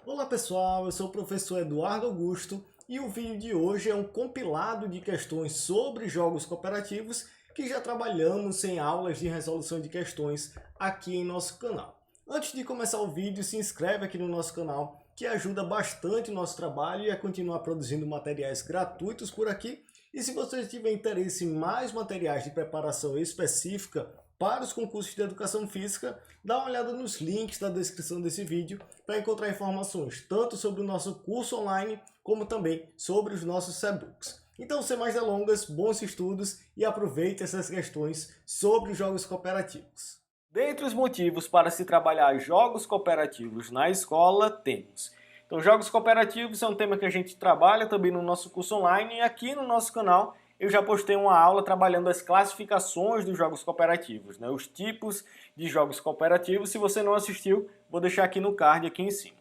Olá pessoal, eu sou o professor Eduardo Augusto e o vídeo de hoje é um compilado de questões sobre jogos cooperativos que já trabalhamos em aulas de resolução de questões aqui em nosso canal. Antes de começar o vídeo, se inscreve aqui no nosso canal, que ajuda bastante o nosso trabalho e a continuar produzindo materiais gratuitos por aqui. E se você tiver interesse em mais materiais de preparação específica para os concursos de educação física, dá uma olhada nos links da descrição desse vídeo para encontrar informações tanto sobre o nosso curso online, como também sobre os nossos e-books. Então, sem mais delongas, bons estudos e aproveite essas questões sobre os jogos cooperativos. Dentre os motivos para se trabalhar jogos cooperativos na escola, temos. Então, jogos cooperativos é um tema que a gente trabalha também no nosso curso online e aqui no nosso canal eu já postei uma aula trabalhando as classificações dos jogos cooperativos, né? Os tipos de jogos cooperativos. Se você não assistiu, vou deixar aqui no card aqui em cima.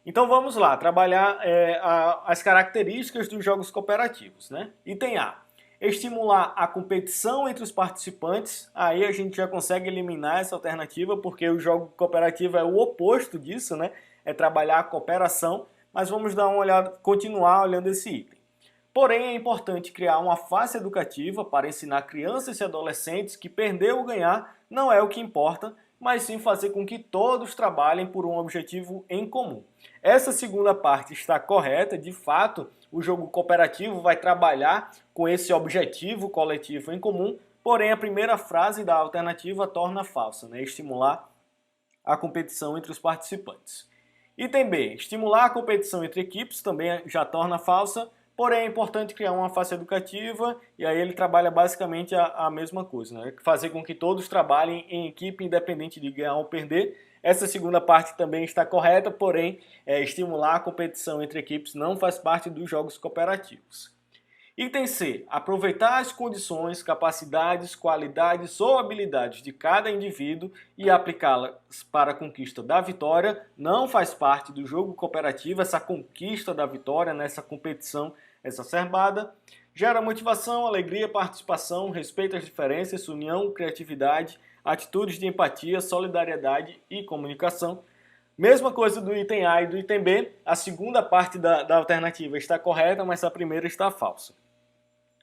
Então vamos lá, trabalhar as características dos jogos cooperativos, né? Item A. Estimular a competição entre os participantes. Aí a gente já consegue eliminar essa alternativa, porque o jogo cooperativo é o oposto disso, né? É trabalhar a cooperação, mas vamos dar uma olhada, continuar olhando esse item. Porém, é importante criar uma face educativa para ensinar crianças e adolescentes que perder ou ganhar não é o que importa, mas sim fazer com que todos trabalhem por um objetivo em comum. Essa segunda parte está correta, de fato, o jogo cooperativo vai trabalhar com esse objetivo coletivo em comum, porém a primeira frase da alternativa torna falsa, né? Estimular a competição entre os participantes. Item B, estimular a competição entre equipes também já torna falsa, porém é importante criar uma face educativa e aí ele trabalha basicamente a mesma coisa, né? Fazer com que todos trabalhem em equipe independente de ganhar ou perder. Essa segunda parte também está correta, porém estimular a competição entre equipes não faz parte dos jogos cooperativos. Item C. Aproveitar as condições, capacidades, qualidades ou habilidades de cada indivíduo e aplicá-las para a conquista da vitória não faz parte do jogo cooperativo, essa conquista da vitória, nessa competição exacerbada. Gera motivação, alegria, participação, respeito às diferenças, união, criatividade, atitudes de empatia, solidariedade e comunicação. Mesma coisa do item A e do item B, a segunda parte da alternativa está correta, mas a primeira está falsa.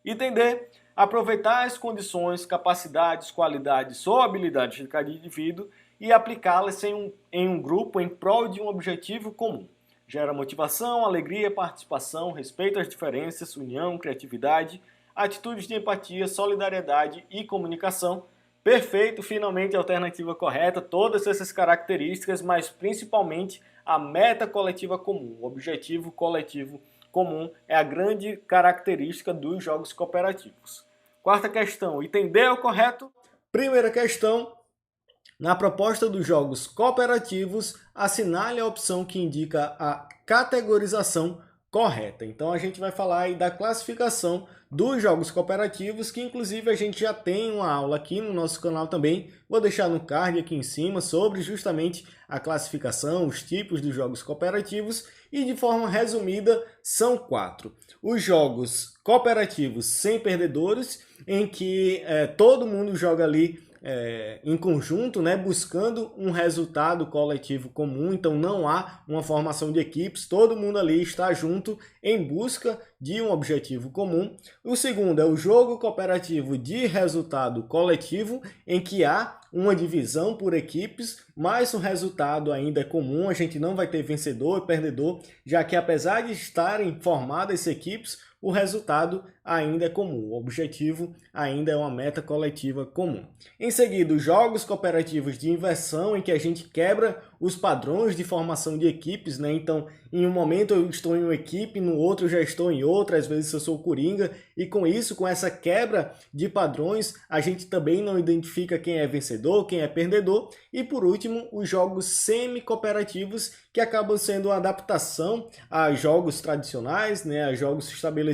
Item D, aproveitar as condições, capacidades, qualidades ou habilidades de cada indivíduo e aplicá-las em um grupo em prol de um objetivo comum. Gera motivação, alegria, participação, respeito às diferenças, união, criatividade, atitudes de empatia, solidariedade e comunicação. Perfeito, finalmente a alternativa correta, todas essas características, mas principalmente a meta coletiva comum, o objetivo coletivo comum é a grande característica dos jogos cooperativos. Quarta questão, item D é o correto? Primeira questão, na proposta dos jogos cooperativos, assinale a opção que indica a categorização correta. Então a gente vai falar aí da classificação dos jogos cooperativos, que inclusive a gente já tem uma aula aqui no nosso canal também. Vou deixar no card aqui em cima sobre justamente a classificação, os tipos dos jogos cooperativos e de forma resumida são 4. Os jogos cooperativos sem perdedores, em que todo mundo joga ali em conjunto, né, buscando um resultado coletivo comum, então não há uma formação de equipes, todo mundo ali está junto em busca de um objetivo comum. O segundo é o jogo cooperativo de resultado coletivo, em que há uma divisão por equipes, mas o resultado ainda é comum, a gente não vai ter vencedor e perdedor, já que apesar de estarem formadas equipes, o resultado ainda é comum, o objetivo ainda é uma meta coletiva comum. Em seguida, os jogos cooperativos de inversão, em que a gente quebra os padrões de formação de equipes, né? Então, em um momento eu estou em uma equipe, no outro eu já estou em outra, às vezes eu sou o Coringa, e com isso, com essa quebra de padrões, a gente também não identifica quem é vencedor, quem é perdedor. E por último, os jogos semi-cooperativos, que acabam sendo uma adaptação a jogos tradicionais, né? A jogos estabelecidos,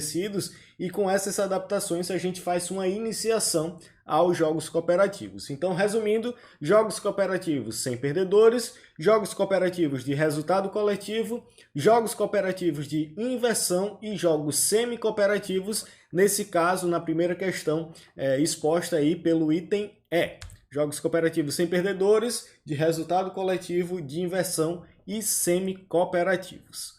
e com essas adaptações a gente faz uma iniciação aos jogos cooperativos. Então, resumindo, jogos cooperativos sem perdedores, jogos cooperativos de resultado coletivo, jogos cooperativos de inversão e jogos semi-cooperativos, nesse caso, na primeira questão, exposta aí pelo item E. Jogos cooperativos sem perdedores, de resultado coletivo, de inversão e semi-cooperativos.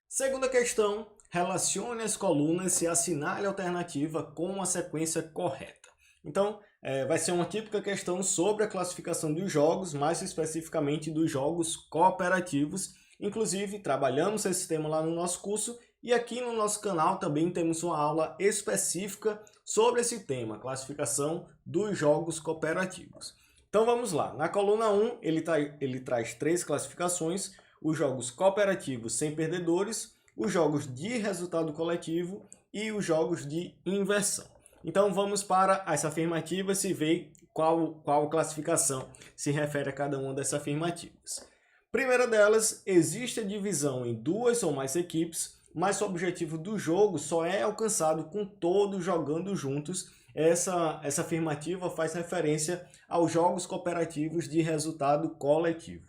Segunda questão, relacione as colunas e assinale a alternativa com a sequência correta. Então, vai ser uma típica questão sobre a classificação dos jogos, mais especificamente dos jogos cooperativos. Inclusive, trabalhamos esse tema lá no nosso curso e aqui no nosso canal também temos uma aula específica sobre esse tema, classificação dos jogos cooperativos. Então vamos lá, na coluna 1 ele traz 3 classificações, os jogos cooperativos sem perdedores, os jogos de resultado coletivo e os jogos de inversão. Então vamos para as afirmativas e ver qual classificação se refere a cada uma dessas afirmativas. Primeira delas, existe a divisão em 2 ou mais equipes, mas o objetivo do jogo só é alcançado com todos jogando juntos. Essa afirmativa faz referência aos jogos cooperativos de resultado coletivo.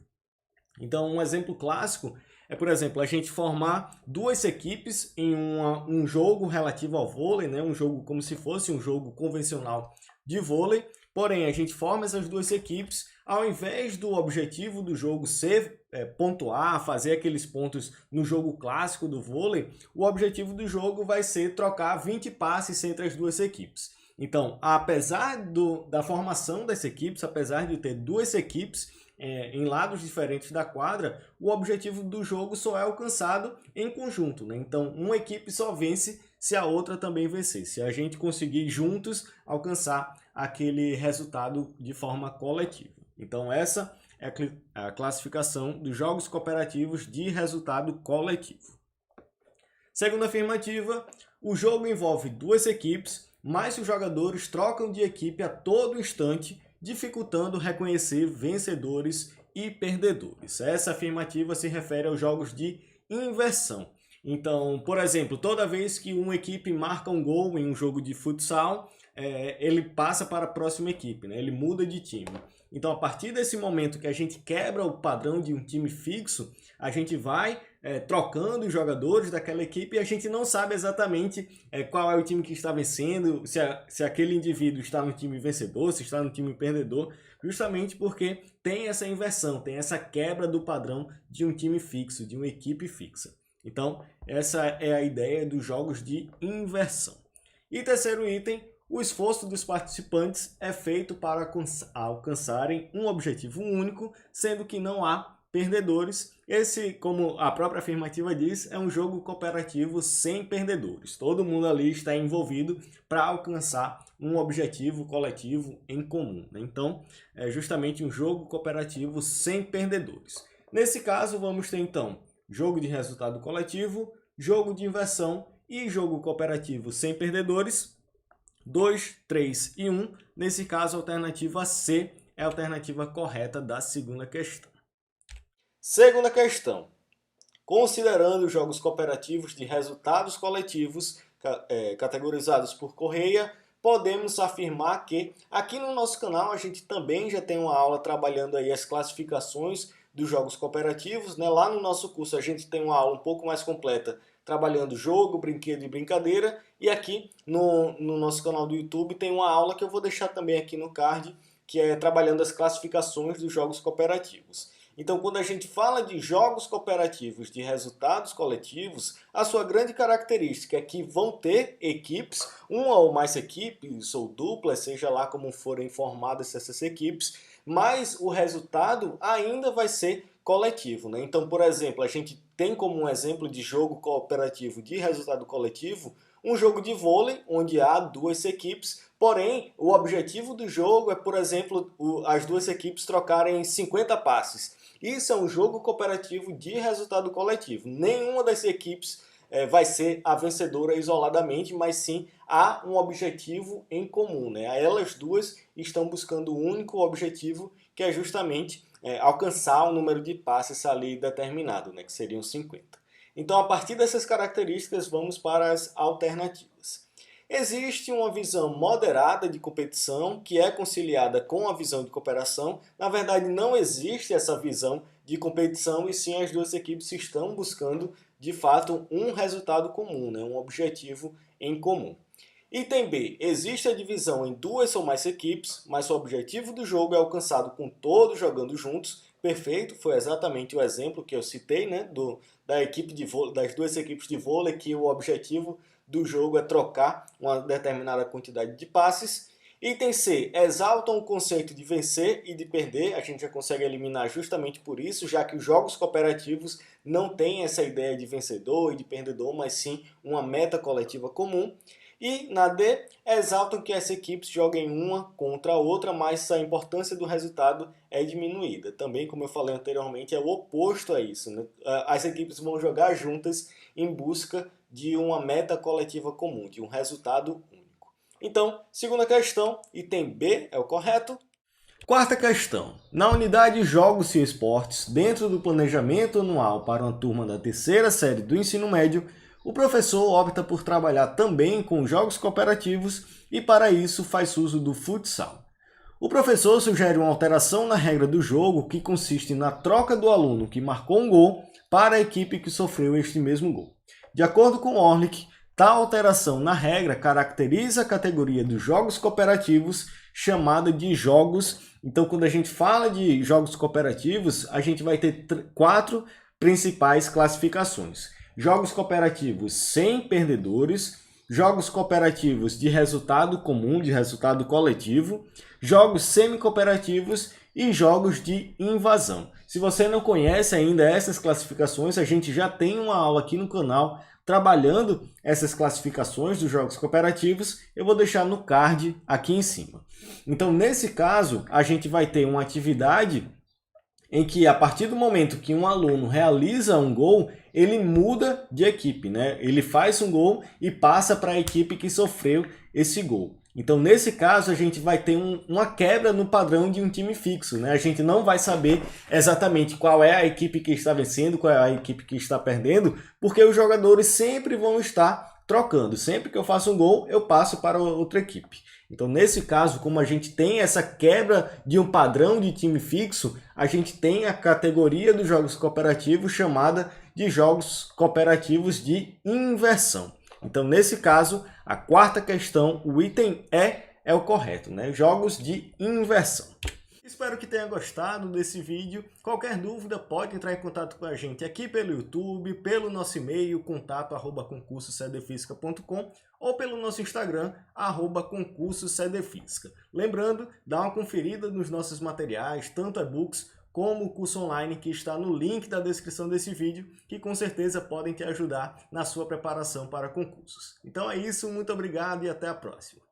Então, um exemplo clássico é, por exemplo, a gente formar 2 equipes em um jogo relativo ao vôlei, né? Um jogo como se fosse um jogo convencional de vôlei. Porém, a gente forma essas 2 equipes, ao invés do objetivo do jogo ser pontuar, fazer aqueles pontos no jogo clássico do vôlei, o objetivo do jogo vai ser trocar 20 passes entre as 2 equipes. Então, apesar da formação das equipes, apesar de ter 2 equipes em lados diferentes da quadra, o objetivo do jogo só é alcançado em conjunto, né? Então, uma equipe só vence se a outra também vencer, se a gente conseguir juntos alcançar aquele resultado de forma coletiva. Então, essa é a classificação dos jogos cooperativos de resultado coletivo. Segunda afirmativa, o jogo envolve 2 equipes, mas os jogadores trocam de equipe a todo instante, dificultando reconhecer vencedores e perdedores. Essa afirmativa se refere aos jogos de inversão. Então, por exemplo, toda vez que uma equipe marca um gol em um jogo de futsal, ele passa para a próxima equipe, né? Ele muda de time. Então, a partir desse momento que a gente quebra o padrão de um time fixo, a gente vai trocando os jogadores daquela equipe e a gente não sabe exatamente qual é o time que está vencendo, se aquele indivíduo está no time vencedor, se está no time perdedor, justamente porque tem essa inversão, tem essa quebra do padrão de um time fixo, de uma equipe fixa. Então, essa é a ideia dos jogos de inversão. E terceiro item, o esforço dos participantes é feito para alcançarem um objetivo único, sendo que não há perdedores. Esse, como a própria afirmativa diz, é um jogo cooperativo sem perdedores. Todo mundo ali está envolvido para alcançar um objetivo coletivo em comum, né? Então, é justamente um jogo cooperativo sem perdedores. Nesse caso, vamos ter então jogo de resultado coletivo, jogo de inversão e jogo cooperativo sem perdedores. 2, 3 e 1. Nesse caso, a alternativa C é a alternativa correta da segunda questão. Segunda questão. Considerando os jogos cooperativos de resultados coletivos categorizados por Correia, podemos afirmar que aqui no nosso canal a gente também já tem uma aula trabalhando aí as classificações dos jogos cooperativos, né? Lá no nosso curso a gente tem uma aula um pouco mais completa trabalhando jogo, brinquedo e brincadeira. E aqui no nosso canal do YouTube tem uma aula que eu vou deixar também aqui no card, que é trabalhando as classificações dos jogos cooperativos. Então, quando a gente fala de jogos cooperativos de resultados coletivos, a sua grande característica é que vão ter equipes, uma ou mais equipes ou duplas, seja lá como forem formadas essas equipes, mas o resultado ainda vai ser coletivo, né? Então, por exemplo, a gente tem como um exemplo de jogo cooperativo de resultado coletivo um jogo de vôlei, onde há 2 equipes, porém, o objetivo do jogo é, por exemplo, as 2 equipes trocarem 50 passes. Isso é um jogo cooperativo de resultado coletivo. Nenhuma das equipes vai ser a vencedora isoladamente, mas sim há um objetivo em comum, né? Elas duas estão buscando o único objetivo, que é justamente alcançar o número de passes ali determinado, né? Que seriam 50. Então, a partir dessas características, vamos para as alternativas. Existe uma visão moderada de competição que é conciliada com a visão de cooperação. Na verdade, não existe essa visão de competição e sim as 2 equipes estão buscando, de fato, um resultado comum, né? Um objetivo em comum. Item B. Existe a divisão em 2 ou mais equipes, mas o objetivo do jogo é alcançado com todos jogando juntos. perfeito, foi exatamente o exemplo que eu citei, né, das duas equipes de vôlei, que o objetivo do jogo é trocar uma determinada quantidade de passes. Item C, exaltam o conceito de vencer e de perder, a gente já consegue eliminar justamente por isso, já que os jogos cooperativos não têm essa ideia de vencedor e de perdedor, mas sim uma meta coletiva comum. E na D, exaltam que as equipes joguem uma contra a outra, mas a importância do resultado é diminuída. Também, como eu falei anteriormente, é o oposto a isso, né? As equipes vão jogar juntas em busca de uma meta coletiva comum, de um resultado único. Então, segunda questão, item B é o correto. Quarta questão. Na unidade Jogos e Esportes, dentro do planejamento anual para uma turma da terceira série do ensino médio, o professor opta por trabalhar também com jogos cooperativos e, para isso, faz uso do futsal. O professor sugere uma alteração na regra do jogo que consiste na troca do aluno que marcou um gol para a equipe que sofreu este mesmo gol. De acordo com Orlick, tal alteração na regra caracteriza a categoria dos jogos cooperativos chamada de jogos. Então, quando a gente fala de jogos cooperativos, a gente vai ter 4 principais classificações. Jogos cooperativos sem perdedores, jogos cooperativos de resultado comum, de resultado coletivo, jogos semi-cooperativos e jogos de invasão. Se você não conhece ainda essas classificações, a gente já tem uma aula aqui no canal trabalhando essas classificações dos jogos cooperativos, eu vou deixar no card aqui em cima. Então, nesse caso, a gente vai ter uma atividade em que, a partir do momento que um aluno realiza um gol, ele muda de equipe, né? Ele faz um gol e passa para a equipe que sofreu esse gol. Então, nesse caso, a gente vai ter uma quebra no padrão de um time fixo, né? A gente não vai saber exatamente qual é a equipe que está vencendo, qual é a equipe que está perdendo, porque os jogadores sempre vão estar trocando. Sempre que eu faço um gol, eu passo para outra equipe. Então, nesse caso, como a gente tem essa quebra de um padrão de time fixo, a gente tem a categoria dos jogos cooperativos chamada de jogos cooperativos de inversão. Então, nesse caso, a quarta questão, o item E é o correto, né? Jogos de inversão. Espero que tenha gostado desse vídeo. Qualquer dúvida pode entrar em contato com a gente aqui pelo YouTube, pelo nosso e-mail, contato@concursocedefísica.com ou pelo nosso Instagram, @concursocedefísica. Lembrando, dá uma conferida nos nossos materiais, tanto e-books como o curso online que está no link da descrição desse vídeo, que com certeza podem te ajudar na sua preparação para concursos. Então é isso, muito obrigado e até a próxima.